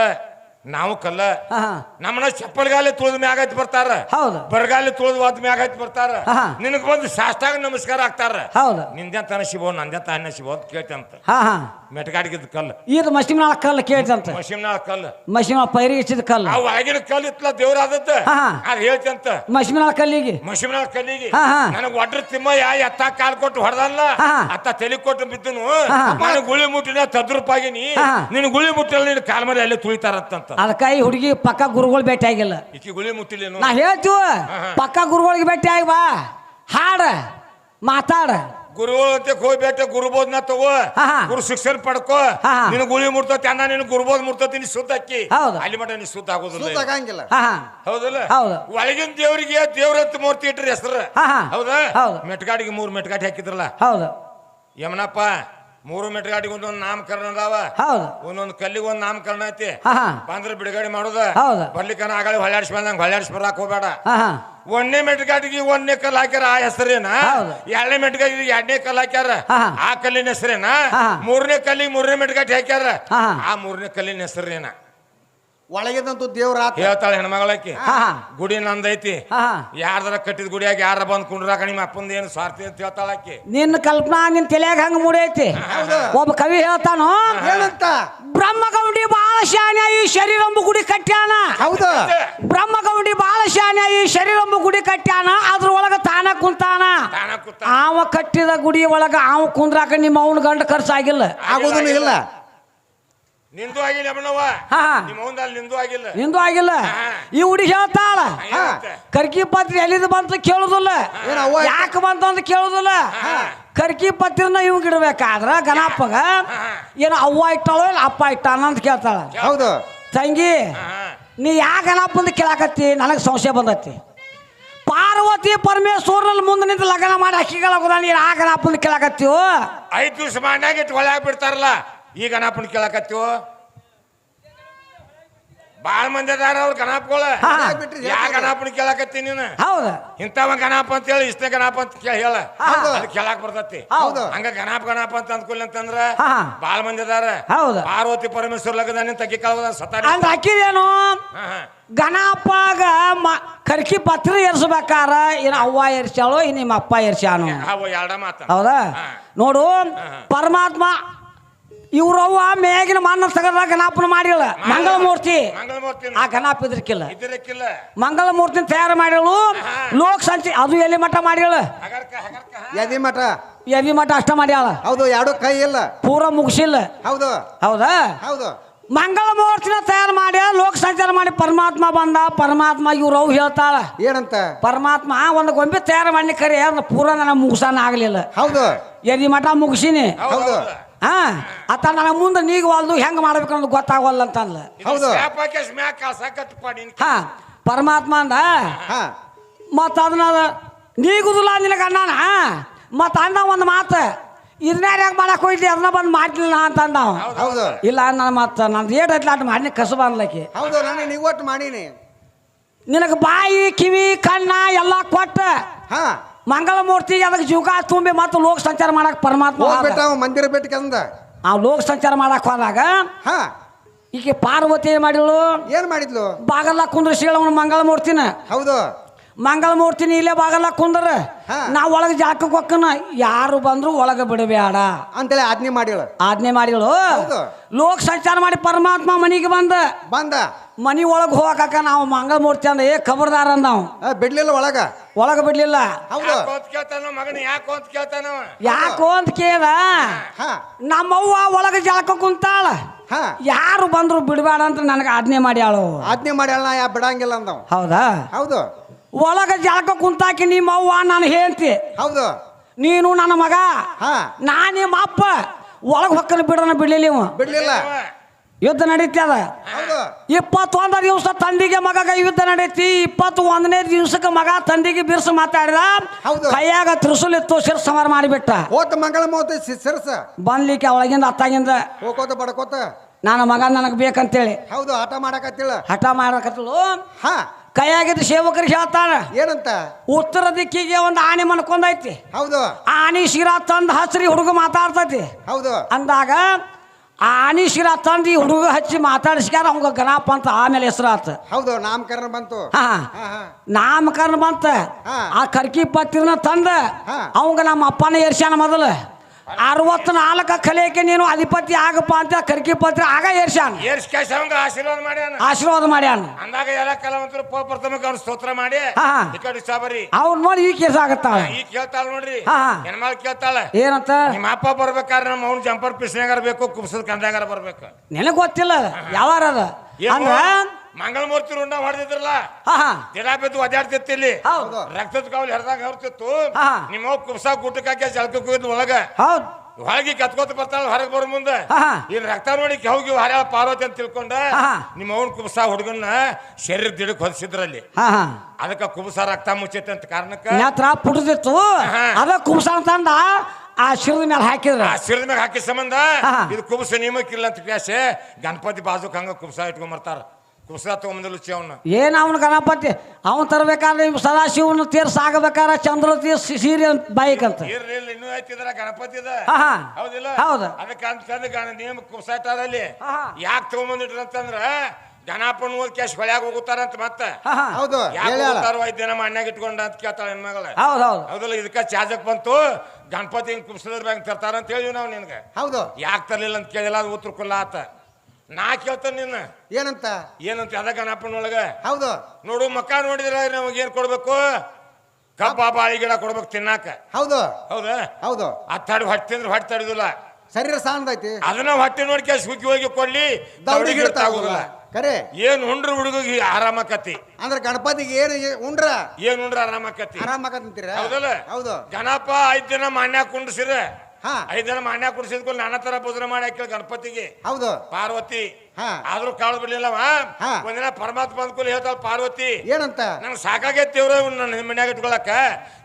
ನಾವು ಕಲ್ಲ ಹಾ ಹಾ ನಮ್ಮನ್ನ ಚಪ್ಪಲ್ಗಾಲಿ ತುಳಿದ ಮ್ಯಾಗ ಹತ್ತಿ ಬರ್ತಾರ ಹೌದು ಬರಗಾಲಿ ತುಳಿದ ವಾದ ಮ್ಯಾಗ ಹತ್ತಿ ಬರ್ತಾರ ಹಾ. ನಿನಗ್ ಬಂದು ಸಾಷ್ಟಾಗ ನಮಸ್ಕಾರ ಆಗ್ತಾರ ಹೌದು ನಿಂದೆಂತ ಅನಸಿಬೋ ನಂದೆಂತ ಅನಸಿಬೋ ಅಂತ ಕೇಳ್ತಂತ ಹಾ ಹಾ ಮೆಟ್ಗಾಟಿಗಿದ್ದ ಕಲ್ಲು ಇದು ಮಸಿಮ್ನಾಳ ಕಲ್ಲು ಕೇಳ್ತಂತ ಮಶಿಮ್ನಾಳ ಕಲ್ಲು ಮಸಿಮ್ನಾಳ ಪೈರಿಗೆ ಹಚ್ಚಿದ ಕಲ್ಲು ಆ ಒಳಗಿನ ಕಲ್ಲು ಇತ್ತಲ್ಲ ದೇವ್ರ ಆದದ್ದ ಹಾ, ಹಾ. ಅದ್ ಹೇಳ್ತಂತ ಮಸಿಮ್ನಾಳ ಕಲ್ಲಿಗೆ ಮಶಿಮ್ನಾಳ ಕಲ್ಲಿಗೆ ಹಾ, ಹಾ. ನನಗ್ ಒಡ್ರ ತಿಮ್ಮಯ್ಯ ಎತ್ತ ಕಾಲ್ ಕೊಟ್ಟು ಹೊಡೆದಲ್ಲ ಹಾ. ಅತ್ತ ತಲೆ ಕೊಟ್ಟು ಬಿದ್ದನು ಹಾ. ನಾನು ಗುಳಿ ಮುಟ್ಟಿನ ತದ್ರೂಪಾಗಿನಿ ಹಾ. ನಿನ್ ಗುಳಿ ಮುಟ್ಟಿಲ್ಲ ನಿನ್ ಕಾಲ್ ಮೇಲೆ ಅಲ್ಲೇ ತುಳಿತಾರಂತ ಅದಕ್ಕ ಈ ಹುಡುಗಿ ಪಕ್ಕ ಗುರುಗಳು ಭೇಟಿ ಆಗಿಲ್ಲ ಈಕಿ ಗುಳಿ ಮುಟ್ಟಿಲ್ಲೇನು ನಾ ಹೇಳ್ತೀವ ಹಾ. ಪಕ್ಕ ಗುರುಗಳಿಗೆ ಭೇಟಿ ಆಗಿ ಬಾ ಹಾಡ ಮಾತಾಡ ಗುರುಗಳು ಅಂತ ಹೋಗಿ ಬೇಟ ಗುರುಬೋದ್ನ ತಗೋ ಹಾ, ಹಾ. ಗುರು ಶಿಕ್ಷಣ ಪಡ್ಕೋ ಹಾ, ಹಾ. ನಿನ್ ಗುಳಿ ಮುಡ್ತತಿ ಅನ್ನ ನಿನ್ ಗುರುಬೋದ್ ಮುಡ್ತತಿ ನೀ ಸುದ್ದ ಅಕ್ಕಿ ಹೌದು. ಅಲ್ಲಿ ಮಟ ನೀ ಸುದ್ದ ಆಗೋದಿಲ್ಲ ಸುತ್ತ ಆಗಂಗಿಲ್ಲ ಹಾ ಹಾ ಹೌದಲ್ಲ ಹೌದು. ಒಳಗಿನ ದೇವರಿಗೆ ದೇವ್ರಂತ ಮೂರ್ತಿ ಇಟ್ರಿ ಹೆಸರು ಹಾ, ಹಾ. ಹೌದಾ ಹೌದು. ಮೆಟ್ಗಾಡಿಗೆ 3 ಮೆಟ್ಗಾಟಿ ಹಾಕಿದ್ರಲ್ಲ ಹೌದು ಯಮನಪ್ಪ 3 ಮೆಟ್ಗಾಟಿಗೆ ಒಂದೊಂದು ನಾಮಕರಣ ಅದಾವ ಹೌದು ಒಂದೊಂದು ಕಲ್ಲಿಗೆ ಒಂದ್ ನಾಮಕರಣ ಐತಿ ಹಾ ಹಾ ಬಂದ್ರೆ ಬಿಡುಗಡೆ ಮಾಡೋದ ಹೌದು. ಬರ್ಲಿಕ್ಕನ ಆಗಳ ಹೊಳ್ಯಾಡ್ಸಿ ಬಂದಂಗ ಹೊಳ್ಯಾಡ್ಸಿ ಬರಾಕ್ ಹೋಗ್ಬೇಡ ಹಾ ಹಾ 1ನೇ ಮೆಟ್ಗಾಟಿಗೆ 1ನೇ ಕಲ್ಲು ಹಾಕ್ಯಾರ ಆ ಹೆಸರೇನ ಹೌದು. 2ನೇ ಮೆಟ್ಗಾಟಿಗೆ 2ನೇ ಕಲ್ಲು ಹಾಕ್ಯಾರ ಹಾ, ಹಾ. ಆ ಕಲ್ಲಿನ ಹೆಸರೇನ ಹಾ. 3ನೇ ಕಲ್ಲಿಗೆ 3ನೇ ಮೆಟ್ಗಾಟಿ ಹಾಕ್ಯಾರ ಹಾ, ಹಾ. ಆ 3ನೇ ಕಲ್ಲಿನ ಹೆಸರೇನ ಒಳಗಿದಂತೂ ದೇವ್ರ ಆತ ಹೇಳ್ತಾಳೆ ಹೆಣ್ಮಗಳಕ್ಕೆ ಹಾ ಗುಡಿ ನಂದೈತಿ ಹಾ ಯಾರ್ದಾರ ಕಟ್ಟಿದ ಗುಡಿಯಾಗ ಯಾರ ಬಂದ್ ಕುಂಡ್ರಾಕ ನಿಮ್ಮ ಅಪ್ಪಂದ ಏನು ಸ್ವಾರ್ಥ ಅಂತ ಹೇಳ್ತಾಳಕ್ಕೆ. ನಿನ್ನ ಕಲ್ಪನಾ ನಿನ್ ತಲೆಯಾಗ ಹಂಗ ಮೂಡೈತಿ. ಒಬ್ಬ ಕವಿ ಹೇಳ್ತಾನು, ಏನಂತ? ಬ್ರಹ್ಮಗೌಂಡಿ ಬಾಳ ಶಾನ್ಯ ಈ ಶರೀರಂಬು ಗುಡಿ ಕಟ್ಟ್ಯಾನ. ಹೌದು, ಬ್ರಹ್ಮಗೌಂಡಿ ಬಾಳ ಶಾನ್ಯ ಈ ಶರೀರಂಬು ಗುಡಿ ಕಟ್ಟ್ಯಾನ, ಅದ್ರ ಒಳಗ ತಾನ ಕುಂತಾನ. ಅವ ಕಟ್ಟಿದ ಗುಡಿ ಒಳಗ ಅವ ಕುಂದ್ರಾಕ ನಿಮ್ಮ ಅವನ ಗಂಡ ಖರ್ಚಾಗಿಲ್ಲ, ಆಗೋದೂ ಇಲ್ಲ. ನಿಂದು ಆಗಿಲ್ಲ ಅಮ್ಮನವ್ವ, ಹಾ ನಿಮ್ಮ ಅವನಲ್ಲಿ ನಿಂದು ಆಗಿಲ್ಲ, ನಿಂದು ಆಗಿಲ್ಲ. ಈ ಹುಡುಗಿ ಹೇಳ್ತಾಳ, ಕರ್ಕಿ ಪತ್ರಿ ಎಲ್ಲಿದ್ ಬಂತ ಕೇಳುದಿಲ್ಲ, ಯಾಕೆ ಬಂತ ಅಂತ ಕೇಳುದಿಲ್ಲ. ಕರ್ಕಿ ಪತ್ರಿನ ಇವ್ ಇಡ್ಬೇಕಾದ್ರ ಗಣಪಗ ಏನ ಅವ್ವ ಇಟ್ಟಾಳೋ ಇಲ್ಲ ಅಪ್ಪ ಇಟ್ಟಾನ ಅಂತ ಕೇಳ್ತಾಳ. ಹೌದು ತಂಗಿ, ನೀ ಯಾ ಗಣಪಂದ ಕೇಳಾಕತ್ತಿ, ನನಗೆ ಸಂಶಯ ಬಂದತಿ. ಪಾರ್ವತಿ ಪರಮೇಶ್ವರನಲ್ಲಿ ಮುಂದೆ ನಿಂತು ಲಗ್ನ ಮಾಡಿ ಅಕ್ಕಿಗಳಾಗುದ, ನೀನು ಆ ಗಣಪಂದ ಕೇಳಾಕತ್ತೀವೋ? 5 ದಿವಸ ಮಾಡ್ಯಾಗ ಇಟ್ಟು ಒಳಗೆ ಬಿಡ್ತಾರಲ್ಲ, ಈ ಗಣಪನ ಕೇಳಕತ್ತೀವ. ಬಾಳ ಮಂದಿ ಅದಾರ ಅವ್ರ ಗಣಪಗಳು, ಯಾ ಗಣಪನ ಕೇಳಕತ್ತಿ ನೀನು? ಹೌದ, ಇಂಥವ ಗಣಪ ಅಂತ ಹೇಳಿ ಇಷ್ಟೇ ಗಣಪ ಅಂತ ಹೇಳ ಕೇಳಾಕ್ ಬರ್ತತಿ. ಹಂಗ ಗಣಪ ಅಂತ ಅಂದ್ಕೊಲ್ಲ ಅಂತಂದ್ರ ಬಾಳ ಮಂದಿ ಅದಾರ. ಹೌದ, ಪಾರ್ವತಿ ಪರಮೇಶ್ವರ ಲಗ್ನ ತಗ್ಗಿ ಕಾಲ ಸತಾರ ಹಂಗ ಹಾಕಿದೇನು? ಗಣಪಗ ಕರ್ಕಿ ಪತ್ರ ಏರ್ಸ್ಬೇಕಾರ ಏನ ಅವ್ವ ಏರ್ಸ್ಯಾಳೋ ಈ ನಿಮ್ಮ ಅಪ್ಪ ಏರ್ಸ್ಯಾನು? ಎರಡ ಮಾತ. ಹೌದಾ? ನೋಡು, ಪರಮಾತ್ಮ ಇವ್ರವ್ವ ಮೇಗಿನ ಮಣ್ಣ ತಗದ ಗಣಪನ ಮಾಡಿಲ್ಲ, ಮಂಗಳಮೂರ್ತಿ. ಆ ಗಣಪ ಇದ್ರಕ್ಕಿಲ್ಲ, ಮಂಗಳಮೂರ್ತಿನ ತಯಾರು ಮಾಡಿಳು. ಲೋಕ ಸಂಚಿ ಅದು ಎಲ್ಲಿ ಮಠ ಮಾಡಿಳ? ಯದಿ ಮಠ. ಎದಿ ಮಠ ಅಷ್ಟ ಮಾಡ್ಯಾಳ. ಹೌದು, ಎರಡು ಕೈ ಇಲ್ಲ, ಪೂರ ಮುಗಿಸಿಲ್ಲ. ಹೌದು ಹೌದಾ? ಹೌದು. ಮಂಗಳಮೂರ್ತಿನ ತಯಾರು ಮಾಡಿ ಲೋಕ ಸಂಚಾರ ಮಾಡಿ ಪರಮಾತ್ಮ ಬಂದ. ಪರಮಾತ್ಮ ಇವ್ರವ್ ಹೇಳ್ತಾಳ ಏನಂತ? ಪರಮಾತ್ಮ ಒಂದು ಗೊಂಬೆ ತಯಾರು ಮಾಡಿ ಕರೆ ಪೂರ ನನ್ನ ಮುಗಿಸಾನ ಆಗ್ಲಿಲ್ಲ. ಹೌದು, ಎದಿ ಮಠ ಮುಗಿಸಿನಿ. ಹೌದು. ಹಾ ಅತ್ತ ನನಗೆ ಮುಂದೆ ನೀಗವಲ್ದು ಹೆಂಗ್ ಮಾಡ್ಬೇಕನ್ನೋದು ಗೊತ್ತಾಗವಲ್ಲ ಅಂತಂದ್ಲ. ಹೌದು. ಹಾ ಪರಮಾತ್ಮ ಅಂದ, ಮತ್ತ ಅದನ್ನ ನೀಗುದಿಲ್ಲ ನಿನಗ ಅಣ್ಣನ. ಮತ್ತ ಅಂದ ಒಂದು ಮಾತು, ಇದನ್ನ ಯಾಕೆ ಮಾಡಕ್ ಹೋಯ್ತಿ, ಅದನ್ನ ಬಂದು ಮಾಡ್ಲಿಲ್ಲ ಅಂತ ಅಂದವ. ಹೌದು. ಇಲ್ಲ ನನ್ನ ಮತ್ತ ನಂದು ಏಟ್ ಐತ್ಲ ಅಟ್ ಮಾಡಿ ಕಸಬ ಅನ್ಲಕ್ಕಿ. ಹೌದು, ನಾನು ನೀವು ಒಟ್ಟು ಮಾಡೀನಿ. ನಿನಗೆ ಬಾಯಿ ಕಿವಿ ಕಣ್ಣ ಎಲ್ಲ ಕೊಟ್ಟ ಹಾ ಮಂಗಳಮೂರ್ತಿಗೆ ಅದಕ್ಕೆ ಜೀವಕ ತುಂಬಿ ಮತ್ತು ಲೋಕ ಸಂಚಾರ ಮಾಡಕ್ ಪರಮಾತ್ಮ ಮಂದಿರ ಬೆಟ್ಟಕಂದ ಆ ಲೋಕ ಸಂಚಾರ ಮಾಡಕ್ ಹೋದಾಗ ಹಾ ಈಕೆ ಪಾರ್ವತಿ ಏನ್ ಮಾಡಿದ್ಳು? ಏನ್ ಮಾಡಿದ್ಲು? ಬಾಗಲ್ಲ ಕುಂದ್ರಿಸಿ ಅವನು ಮಂಗಳಮೂರ್ತಿನ. ಹೌದು, ಮಂಗಳಮೂರ್ತಿನ ಇಲ್ಲೇ ಬಾಗಲ್ಲ ಕುಂದ್ರ, ನಾವ್ ಒಳಗೆ ಜಾಕಕ್ಕೆ ಹೊಕ್ಕನ, ಯಾರು ಬಂದ್ರು ಒಳಗೆ ಬಿಡಬೇಡ ಅಂತೇಳಿ ಆಜ್ಞೆ ಮಾಡಿಳು. ಆಜ್ಞೆ ಮಾಡಿಗಳು. ಲೋಕ ಸಂಚಾರ ಮಾಡಿ ಪರಮಾತ್ಮ ಮನಿಗೆ ಬಂದ ಮನಿ ಒಳಗೆ ಹೋಗಾಕ ನಾವು ಮಂಗಳಮೂರ್ತಿ ಅಂದ ಖಬರ್ದಾರ ಅಂದವ್. ಬಿಡ್ಲಿಲ್ಲ, ಒಳಗ ಬಿಡ್ಲಿಲ್ಲ. ಯಾಕೋ ಅಂತ ಕೇಳ, ನಮ್ಮವ್ವ ಒಳಗೆ ಜಾಕ ಕುಂತಾಳ, ಯಾರು ಬಂದ್ರು ಬಿಡಬೇಡ ಅಂತ ನನಗೆ ಆಜ್ಞೆ ಮಾಡ್ಯಾಳು. ಆಜ್ಞೆ ಮಾಡ್ಯಾಳ, ನಾ ಯಾ ಬಿಡಂಗಿಲ್ಲ ಅಂದವ್. ಹೌದಾ? ಹೌದು. ಒಳಗ ಜಾಕ ಕುಂತಾಕಿ ನಿಮ್ಮವ್ವ ನಾನು ಹೇಳ್ತಿ. ಹೌದು. ನೀನು ನನ್ನ ಮಗ, ನಾ ನಿಮ್ಮ ಅಪ್ಪ. ಒಳಗೆ ಹೊಕ್ಕನ ಬಿಡಲಿಲ್ಲ. ಯುದ್ಧ ನಡೀತದ. 21 ದಿವಸ ತಂದಿಗೆ ಮಗ ಯುದ್ಧ ನಡೀತಿ. 21ನೇ ದಿವಸಕ್ಕೆ ಮಗ ತಂದಿಗೆ ಬಿರ್ಸ ಮಾತಾಡಿದ. ಕೈಯಾಗ ತ್ರಿಶೂಲಿತ್ತು, ಶಿರ್ಸ ಸಮಾರ ಮಾಡಿಬಿಟ್ಟ. ಮಂಗಳಮೂರ್ತಿ ಶಿರ್ಸ ಬಂದ್ಲಿಕ್ಕೆ ಅವಳಗಿಂದ ಅತ್ತಾಗಿಂದ ಹೋಗೋತ ಬಡಕೋತ ನನ್ನ ಮಗ ನನಗೆ ಬೇಕಂತೇಳಿ. ಹೌದು, ಹಠ ಮಾಡಕತ್ತಳು. ಕೈಯಾಗಿದ್ದ ಸೇವಕರಿಗೆ ಹೇಳ್ತಾರ ಏನಂತ? ಉತ್ತರ ದಿಕ್ಕಿಗೆ ಒಂದು ಆನೆ ಮನ್ಕೊಂಡೈತಿ. ಹೌದು. ಆನಿ ಶಿರಾ ತಂದು ಹಚ್ರಿ ಹುಡುಗ ಮಾತಾಡ್ತೈತಿ. ಹೌದು. ಅಂದಾಗ ಆನಿ ಶಿರಾ ತಂದು ಈ ಹುಡುಗ ಹಚ್ಚಿ ಮಾತಾಡಿಸ್ಕ್ಯಾರ ಅವಂಗ ಗಣಪ ಅಂತ ಆಮೇಲೆ ಹೆಸರಾತ. ಹೌದು, ನಾಮಕರಣ ಬಂತು. ನಾಮಕರಣ ಬಂತ. ಆ ಕರ್ಕಿ ಪತ್ತಿನ ತಂದ ಅವಂಗ ನಮ್ಮ ಅಪ್ಪನ ಏರ್ಸ್ಯಾನ. ಮೊದಲು 64 ಕಲಿಯಕ್ಕೆ ನೀನು ಅಧಿಪತಿ ಆಗಪ್ಪ ಅಂತ ಕರ್ಕಿ ಪತ್ರ ಆಗ ಏರ್ಸ್ಯಾನ. ಆಶೀರ್ವಾದ ಮಾಡ್ಯಾನ. ಅಂದಾಗ ಎಲ್ಲ ಕಲಾವಂತರು ಪ್ರಥಮಕ್ಕೆ ಅವ್ನು ಸ್ತೋತ್ರ ಮಾಡಿ ಅವ್ರು ನೋಡಿ ಈ ಕೇಸ ಆಗತ್ತಾಳ. ಈ ಕೇಳ್ತಾಳ ನೋಡ್ರಿ, ಹೆಣ್ಮಾಳ್ ಕೇಳ್ತಾಳ ಏನಂತ? ನಿಮ್ಮ ಅಪ್ಪ ಬರ್ಬೇಕಾದ್ರೆ ನಮ್ಮ ಅವ್ನು ಜಂಪರ್ ಪಿಸ್ನಾಗಾರ ಬೇಕು, ಕುಬ್ಸದ ಕಂದಾಗಾರ ಬರ್ಬೇಕು. ನನಗ್ ಗೊತ್ತಿಲ್ಲ ಯಾವಾರ ಅದ ಅಂದ್ರ ಮಂಗಳಮೂರ್ತಿ ರುಂಡ ಹೊಡೆದಿದ್ರಲ್ಲ, ದಿನ ಬಿದ್ದು ಒದ್ದಾಡ್ತಿತ್ತು. ಇಲ್ಲಿ ರಕ್ತದ ಕಾವಲಿ ಹರಿದಾಗ ಹೊರ್ತಿತ್ತು. ನಿಮ್ಮ ಕುಬ್ಸ ಗುಟ್ಟಕ್ಕೆ ಜಳಕಕ್ಕೆ ಹೋಗಿದ್ ಹೊಳಗಿ ಕತ್ಕೋತ ಬರ್ತಾಳ. ಹೊರಗೆ ಬರೋ ಮುಂದೆ ಇಲ್ಲಿ ರಕ್ತ ನೋಡಿ ಹೋಗಿ ಹರ್ಯಾಳ ಪಾರ್ವತಿ ಅಂತ ತಿಳ್ಕೊಂಡ ನಿಮ್ಮ ಅವ್ನ ಕುಬ್ಸ ಹುಡುಗನ್ನ ಶರೀರ ದಿಡಕ್ ಹೊದಿಸಿದ್ರಲ್ಲಿ. ಅದಕ್ಕ ಕುಬ್ಸ ರಕ್ತ ಮುಚ್ಚೈತೆ ಅಂತ ಕಾರಣಕ್ಕ ಪುಟದಿತ್ತು. ಅದ ಕುಬ್ಸ ಅಂತಂದ ಆ ಶಿರದ ಮೇಲೆ ಹಾಕಿದ್ರ. ಆ ಶಿರದ ಮೇಲೆ ಹಾಕಿ ಸಂಬಂಧ ಇದು ಕುಬ್ಸ ನಿಯಮಕ್ಕಿಲ್ಲ ಅಂತ ಕ್ಯಾಸೆ ಗಣಪತಿ ಬಾಜುಕ್ ಹಂಗ ಕುಬ್ಸ ಇಟ್ಕೊಂಡ್ಬರ್ತಾರ. ಕುಬ್ಸ ತಗೊಂಬಂದಿಲ್ಲ ಅವನ್ನ. ಏನ್ ಅವನ ಗಣಪತಿ ಅವನ್ ತರಬೇಕಾದ್ರೆ ಸದಾಶಿವನ ತೀರ್ಸ ಆಗಬೇಕಾದ್ರೆ ಚಂದ್ರ ತೀರ್ಸ ಸೀರೆ ಬೈಕ್ ಅಂತ ಇನ್ನೂ ಐತಿದ್ರ ಗಣಪತಿದ. ಹೌದಿಲ್ಲ? ಹೌದು. ಅದಕ್ಕೆ ಅಂತಂದ ನಿಯಮ ಕುಬ್ಸ ಇಟ್ಟಾರಲ್ಲಿ ಯಾಕೆ ತಗೊಂಬಂದಿಟ್ರ ಅಂತಂದ್ರ ಗಣಪನ ಓದ್ ಕ್ಯಾಶ್ ಹೊಳ್ಯಾಗ ಹೋಗುತ್ತಾರಂತ ಮತ್ತ ಹೌದು ಯಾಕೆ ಹೇಳ ಹೋಗ್ತಾರೋ 5 ದಿನ ಮನ್ಯಾಗ ಇಟ್ಕೊಂಡ ಅಂತ ಕೇಳ್ತಾಳ ಹೆಣ್ಮಗಳ. ಹೌದೌದು ಹೌದಲ್ಲ, ಇದಕ್ಕ ಚಾರ್ಜಕ್ ಬಂತು ಗಣಪತಿ ಕುಬ್ಸದ್ರ ಬ್ಯಾಂಕ್ ತರ್ತಾರ ಅಂತ ಹೇಳಿವಿ ನಾವು ನಿನ್ಗೆ. ಹೌದು ಯಾಕೆ ತರ್ಲಿಲ್ಲ ಅಂತ ಕೇಳಿಲ್ಲ, ಅದು ಉತ್ತರ ಕೊಲ್ಲ ಆತ. ನಾ ಕೇಳ್ತೇನೆ ನಿನ್ನ ಏನಂತ ಅದ ಗಣಪನೊಳಗ ಹೌದು ನೋಡು ಮಕ್ಕ ನೋಡಿದ್ರ ನಮಗೆ ಏನ್ ಕೊಡ್ಬೇಕು? ಕಬ್ಬ ಬಾಳಿ ಗಿಡ ಕೊಡ್ಬೇಕು ತಿನ್ನಾಕ. ಹೌದು ಹೌದಾ? ಹೌದು ಅತ್ತಾಡಿ ಹೊಟ್ಟೆ ತಿಂದ್ರೆ ಹೊಟ್ಟೆ ತಡಿದಿಲ್ಲ, ಶರೀರ ಸಾಂದೈತಿ. ಅದನ್ನ ಹೊಟ್ಟೆ ನೋಡಿ ಕೇಸ್ ಹುಕ್ಕಿ ಹೋಗಿ ಕೊಡ್ಲಿ ದೌಡಿ ಗಿಡ್ತಾ ಆಗುದಿಲ್ಲ. ಕರೆ ಏನ್ ಉಂಡ್ರ ಹುಡುಗಿಗೆ ಆರಾಮಕತಿ ಅಂದ್ರೆ ಗಣಪತಿಗೆ ಉಂಡ್ರ ಏನ್ ಉಂಡ್ರ ಆರಾಮಕತಿ ಆರಾಮಕಂತೀರ. ಹೌದಲ್ಲ? ಹೌದು ಗಣಪ 5 ದಿನ ಮಾನ್ಯಾಗ ಕುಂಡ್ಸಿರ, ಹಾ 5 ದಿನ ಮಾನ್ಯಾಗ ಕುಂಡ್ಸಿದ್ಕೊಂಡು ನಾನಾ ತರ ಭೋಜನ ಮಾಡಿ ಹಾಕಿಲ್ಲ ಗಣಪತಿಗೆ. ಹೌದು ಪಾರ್ವತಿ ಹಾ ಆದ್ರೂ ಕಾಳು ಬಿಡ್ಲಿಲ್ಲವ. ಹಾ. ಒಂದಿನ ಪರಮಾತ್ಮ ಬಂದ್ಕೂಲಿ ಹೇಳ್ತಾಳ ಪಾರ್ವತಿ, ಏನಂತ ನಂಗೆ ಸಾಕಾಗೈತಿ ಇವ್ರು ಇವ್ನ ನನ್ನ ಮನ್ಯಾಗ ಇಟ್ಕೊಳಕ,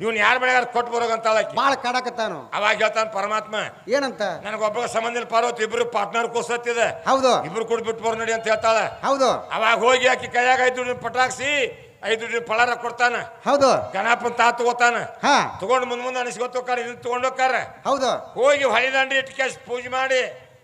ಇವ್ನ ಯಾರ ಮನ್ಯಾಗ ಕೊಟ್ಟು ಬರೋಗಂತಾಳ ಆಕಿ. ಬಾಳ ಕಾಡಕತ್ತಾನು. ಅವಾಗ ಹೇಳ್ತಾನ ಪರಮಾತ್ಮ, ಏನಂತ ನನಗೊಬ್ಬ ಸಂಬಂಧ ಇಲ್ಲ ಪಾರ್ವತಿ, ಇಬ್ರು ಪಾರ್ಟ್ನರ್ ಕೂಸತ್ತಿದೆ, ಹೌದು ಇಬ್ರು ಕೂಡ ಬಿಟ್ಟು ಬರೋ ನಡಿ ಅಂತ ಹೇಳ್ತಾಳ. ಹೌದು ಅವಾಗ ಹೋಗಿ ಆಕಿ ಕೈಯಾಗ 5 ದುಡ್ಡಿನ ಪಟಾಕ್ಸಿ 5 ದುಡ್ಡಿನ ಫಳಾರ ಕೊಡ್ತಾನ. ಹೌದು ಗಣಪನ್ ತಗೋತಾನ, ಹಾ ತಗೊಂಡು ಮುಂದೆ ಅನಿಸ್ಕೊತಾರ, ಇದನ್ನ ತಗೊಂಡ್ ಹೋಗ್ತಾರ. ಹೌದು ಹೋಗಿ ಹೊಳಿದಂಡಿ ಇಟ್ಟು ಕ್ಯಾಶ್ ಪೂಜೆ ಮಾಡಿ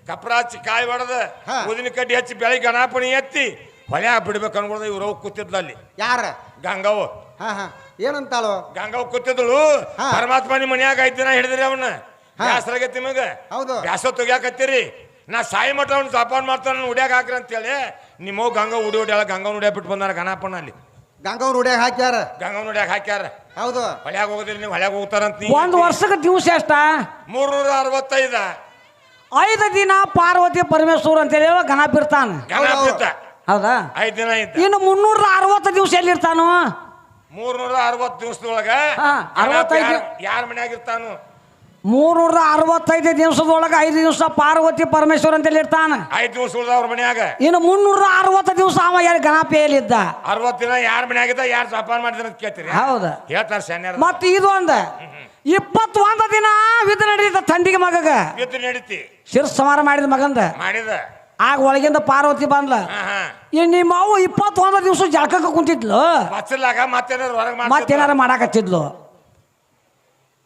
ಕಪ್ರ ಹಚ್ಚಿ ಕಾಯಿ ಹೊಡೆದ ಹಾ. ಉದಿನ ಕಡ್ಡಿ ಹಚ್ಚಿ ಬೆಳಿಗ್ಗೆ ಗಣಪನಿ ಎತ್ತಿ ಹೊಳ್ಯಾಗ ಬಿಡ್ಬೇಕು ಅನ್ಕೊಳ್ದ ಇವ್ರು ಹೋಗಿ ಕೂತಿದ್ಲ ಅಲ್ಲಿ. ಯಾರ ಗಂಗವ್ವ ಹಾ ಹಾ ಏನಂತಾಳು? ಗಂಗವ್ವ ಕೂತಿದ್ಳು. ಹಾ. ಪರಮಾತ್ಮ ನಿಮ್ಮ ಮನ್ಯಾಗ 5 ದಿನ ಹಿಡಿದ್ರಿ ಅವನ್ನ, ಹಾ. ಬ್ಯಾಸರಾಗೈತಿ ನಿಮಗ, ಹೌದು ಬ್ಯಾಸ ತೊಗ್ಯಾಕತ್ತೀರಿ, ನಾ ಸಾಯಿ ಮಠ ಅವ್ನು ಜಪಾನ್ ಮಾಡ್ತಾನ ಉಡ್ಯಾಗ ಹಾಕ್ರಿ ಅಂತೇಳಿ ನಿಮ್ಮ ಗಂಗಾ ಉಡಿ ಹೊಡ್ಯಾಳ. ಗಂಗವ್ನ ಉಡ್ಯಾಗ ಬಿಟ್ಟು ಬಂದಾರ ಗಣಪನ ಅಲ್ಲಿ. ಗಂಗವ್ರ ಉಡ್ಯಾಗ ಹಾಕ್ಯಾರ. ಗಂಗವ್ನ ಉಡ್ಯಾಗ ಹಾಕ್ಯಾರ. ಹೌದು ಹೊಳ್ಯಾಗ ಹೋಗೋದಿಲ್ಲ ನೀವು, ಹೊಳ್ಯಾಗ ಹೋಗ್ತಾರಂತ. ಒಂದು ವರ್ಷಕ್ಕೆ ದಿವಸ ಎಷ್ಟ? 365 5 ದಿನ ಪಾರ್ವತಿ ಪರಮೇಶ್ವರ ಅಂತೇಳಿ ಗಣಪ ಇರ್ತಾನ. ಗಣಪ ಇದ್ದ ಹೌದಾ? 5 ದಿನ ಇದ್ದ. ಇನ್ನು 360 ದಿವಸ ಎಲ್ಲಿರ್ತಾನು? 360 ದಿವಸದೊಳಗ ಹಾ, 65 ಯಾರ ಮನ್ಯಾಗ ಇರ್ತಾನು? 365 ದಿವಸದೊಳಗೆ 5 ದಿವಸ ಪಾರ್ವತಿ ಪರಮೇಶ್ವರ ಅಂತೇಳಿ ಇರ್ತಾನ. 5 ದಿವಸ ಉಳ್ದ ಅವ್ರ ಮನ್ಯಾಗ. ಇನ್ನು 360 ದಿವಸ ಅವ ಯಾರು ಗಣಪ ಎಲ್ಲಿದ್ದ? 60 ದಿನ ಯಾರ ಮನ್ಯಾಗಿದ್ದ, ಯಾರು ಜಪಾನ್ ಮಾಡಿದ್ರ ಅಂತ ಕೇಳ್ತೀರಿ. ಹೌದು ಹೇಳ್ತಾರ ಸನ್ಯಾರ. ಮತ್ತ ಇದು ಒಂದ 21 ದಿನ ವಿಧ ನಡೀತ ತಂದಿಗೆ ಮಗಗ ಯುದ್ಧ ನಡೀತಿ. ಶಿರ್ ಸಮಾರ ಮಾಡಿದ ಮಗಂದ ಮಾಡಿದ ಆಗ ಒಳಗಿಂದ ಪಾರ್ವತಿ ಬಂದ್ಲ. ಈ ನಿಮ್ಮ ಅವು 21 ದಿವಸ ಜಳಕಕ್ಕೆ ಕುಂತಿದ್ಲು, ಬಚ್ಚಲಾಗ ಮತ್ತೇನಾರ ಹೊರಗೆ ಮತ್ತೇನಾರ ಮಾಡಾಕತ್ತಿದ್ಲು.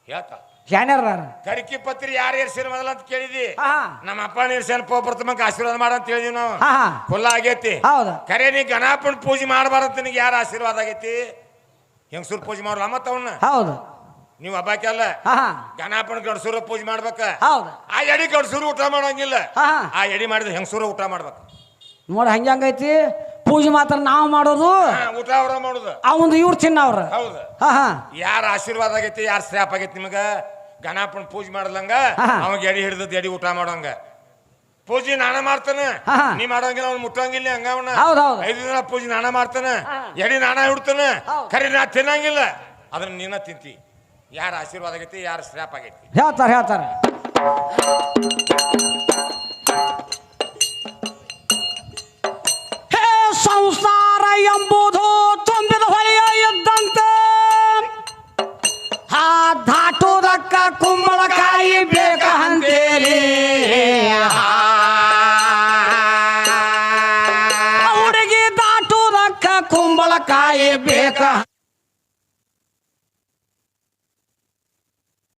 ಹೇಳ್ತಾ ಶಾನ್ಯಾರ ಕರಿಕಿ ಪತ್ರಿ ಯಾರು ಏರ್ಸಿರ ಮೊದಲ ಅಂತ ಕೇಳಿದಿ. ಹಾ. ನಮ್ಮ ಅಪ್ಪ ನೀರ್ಸೇನ ಪ್ರಥಮಕ್ಕ ಆಶೀರ್ವಾದ ಮಾಡ ಅಂತ ಹೇಳಿದ್ವಿ ನಾವು. ಹಾ ಕುಲ್ಲ ಆಗೈತಿ. ಹೌದು. ಕರೆ ನೀ ಗಣಪನ ಪೂಜೆ ಮಾಡಬಾರಂತ ನಿನಗೆ ಯಾರು ಆಶೀರ್ವಾದ ಆಗೈತಿ? ಹೆಂಗಸೂರ್ ಪೂಜೆ ಮಾಡಲ್ಲ ಮತ್ತ ಅವನ್ನ. ಹೌದು ನೀವು ಹಬ್ಬಕ್ಕೆಲ್ಲ ಹಾ ಗಣಪನ ಗಂಡಸೂರ ಪೂಜೆ ಮಾಡ್ಬೇಕ. ಹೌದು. ಆ ಎಡಿ ಗಂಡಸೂರು ಊಟ ಮಾಡಂಗಿಲ್ಲ, ಹಾ ಆ ಎಡಿ ಮಾಡಿದ್ರೆ ಹೆಂಗಸೂರ ಊಟ ಮಾಡ್ಬೇಕು. ನೋಡಿ ಹಂಗೈತಿ ಪೂಜೆ ಮಾತ್ರ ನಾವು ಮಾಡೋದು, ಊಟ ಅವ್ರ ಮಾಡುದು, ಅವಂದು ಇವ್ರು ತಿನ್ನವ್ರ. ಹೌದು. ಹಾ ಹಾ ಯಾರ ಆಶೀರ್ವಾದ ಆಗೈತಿ, ಯಾರ ಶ್ರಾಪ್ ಆಗೈತಿ ನಿಮಗ? ಗಣಪನ ಪೂಜೆ ಮಾಡಲಂಗ ಅವಾಗ ಎಡಿ ಹಿಡಿದದ್ ಎಡಿ ಊಟ ಮಾಡೋಂಗ. ಪೂಜೆ ನಾನ ಮಾಡ್ತಾನೆ, ನೀ ಮಾಡೋಂಗಿಲ್ಲ, ಅವ್ನು ಮುಟ್ಟಂಗಿಲ್ಲ ಹಂಗ. ಅವನ 5 ದಿನ ಪೂಜೆ ನಾನ ಮಾಡ್ತಾನೆ, ಎಡಿ ನಾನ ಹಿಡ್ತಾನೆ, ಖರೆ ನಾ ತಿನ್ನಂಗಿಲ್ಲ, ಅದನ್ನ ನೀನ ತಿಂತಿ. ಯಾರ ಆಶೀರ್ವಾದ ಆಗೈತಿ, ಯಾರ ಶ್ರಾಪ್ ಆಗೈತಿ? ಹೇಳ್ತಾರ. ಹೇ ಸಂಸಾರ ಎಂಬುದು ತುಂಬಿದ ಹೊಳೆಯ ಇದ್ದಂತೆ, ಆ ದಾಟುವುದಕ್ಕ ಕುಂಬಳಕಾಯಿ ಬೇಕ ಅಂತೇಳಿ, ಹುಡುಗಿ ದಾಟುವುದಕ್ಕ ಕುಂಬಳಕಾಯಿ ಬೇಕ.